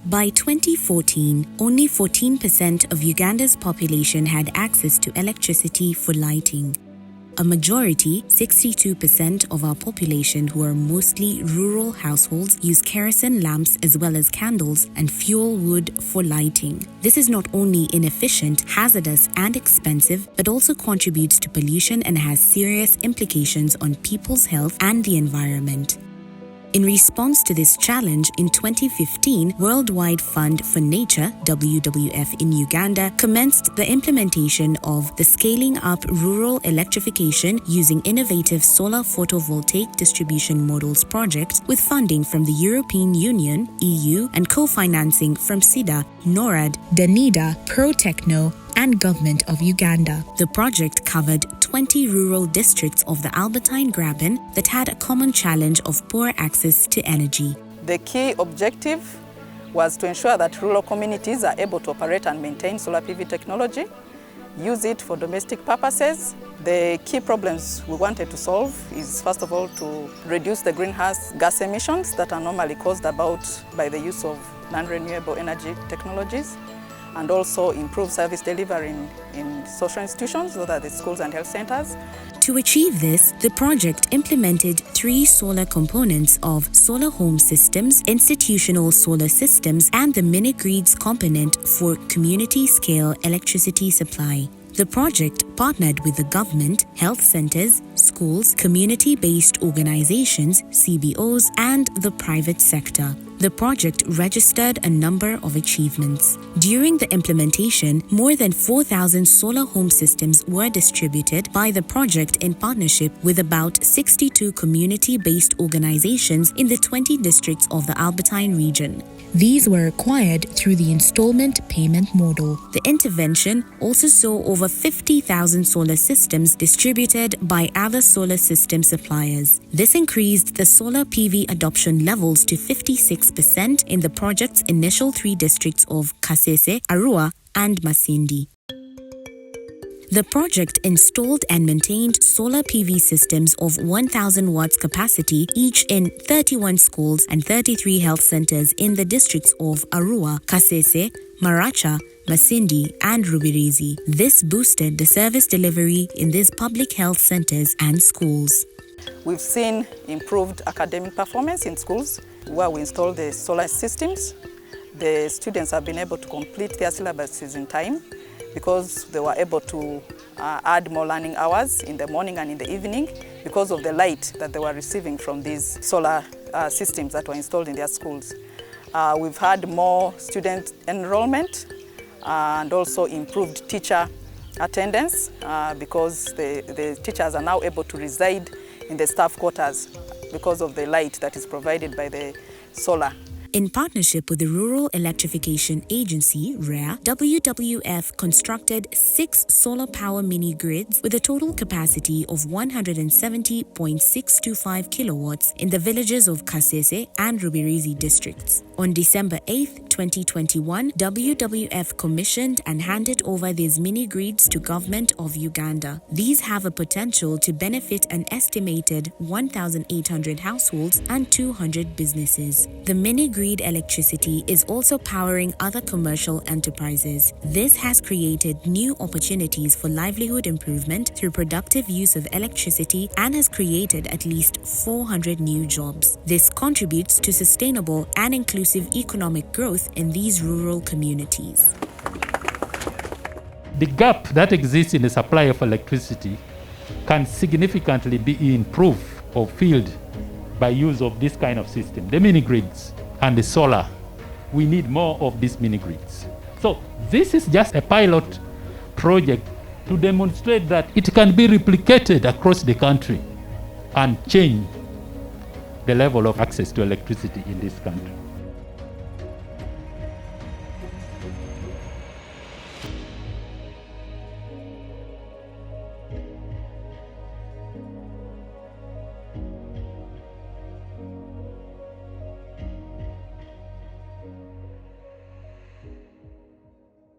By 2014, only 14% of Uganda's population had access to electricity for lighting. A majority, 62% of our population, who are mostly rural households, use kerosene lamps as well as candles and fuel wood for lighting. This is not only inefficient, hazardous, and expensive, but also contributes to pollution and has serious implications on people's health and the environment. In response to this challenge, in 2015, Worldwide Fund for Nature, WWF in Uganda, commenced the implementation of the Scaling Up Rural Electrification Using Innovative Solar Photovoltaic Distribution Models project with funding from the European Union, EU, and co-financing from SIDA, NORAD, DANIDA, ProTechno, and Government of Uganda. The project covered 20 rural districts of the Albertine Graben that had a common challenge of poor access to energy. The key objective was to ensure that rural communities are able to operate and maintain solar PV technology, use it for domestic purposes. The key problems we wanted to solve is, first of all, to reduce the greenhouse gas emissions that are normally caused about by the use of non-renewable energy technologies, and also improve service delivery in social institutions, so that the schools and health centers. To achieve this, the project implemented 3 solar components of solar home systems, institutional solar systems, and the mini-grids component for community-scale electricity supply. The project partnered with the government, health centers, schools, community-based organizations, CBOs, and the private sector. The project registered a number of achievements. During the implementation, more than 4,000 solar home systems were distributed by the project in partnership with about 62 community-based organizations in the 20 districts of the Albertine region. These were acquired through the installment payment model. The intervention also saw over 50,000 solar systems distributed by other solar system suppliers. This increased the solar PV adoption levels to 56% in the project's initial 3 districts of Kasese, Arua, and Masindi. The project installed and maintained solar PV systems of 1,000 watts capacity each in 31 schools and 33 health centers in the districts of Arua, Kasese, Maracha, Masindi, and Rubirizi. This boosted the service delivery in these public health centers and schools. We've seen improved academic performance in schools where we installed the solar systems. The students have been able to complete their syllabuses in time, because they were able to add more learning hours in the morning and in the evening because of the light that they were receiving from these solar systems that were installed in their schools. We've had more student enrollment and also improved teacher attendance because the teachers are now able to reside in the staff quarters because of the light that is provided by the solar. In partnership with the Rural Electrification Agency, REA, WWF constructed 6 solar power mini-grids with a total capacity of 170.625 kilowatts in the villages of Kasese and Rubirizi districts. On December 8, 2021, WWF commissioned and handed over these mini-grids to Government of Uganda. These have a potential to benefit an estimated 1,800 households and 200 businesses. The mini-grid electricity is also powering other commercial enterprises. This has created new opportunities for livelihood improvement through productive use of electricity and has created at least 400 new jobs. This contributes to sustainable and inclusive economic growth in these rural communities. The gap that exists in the supply of electricity can significantly be improved or filled by use of this kind of system, the mini-grids and the solar. We need more of these mini-grids. So this is just a pilot project to demonstrate that it can be replicated across the country and change the level of access to electricity in this country.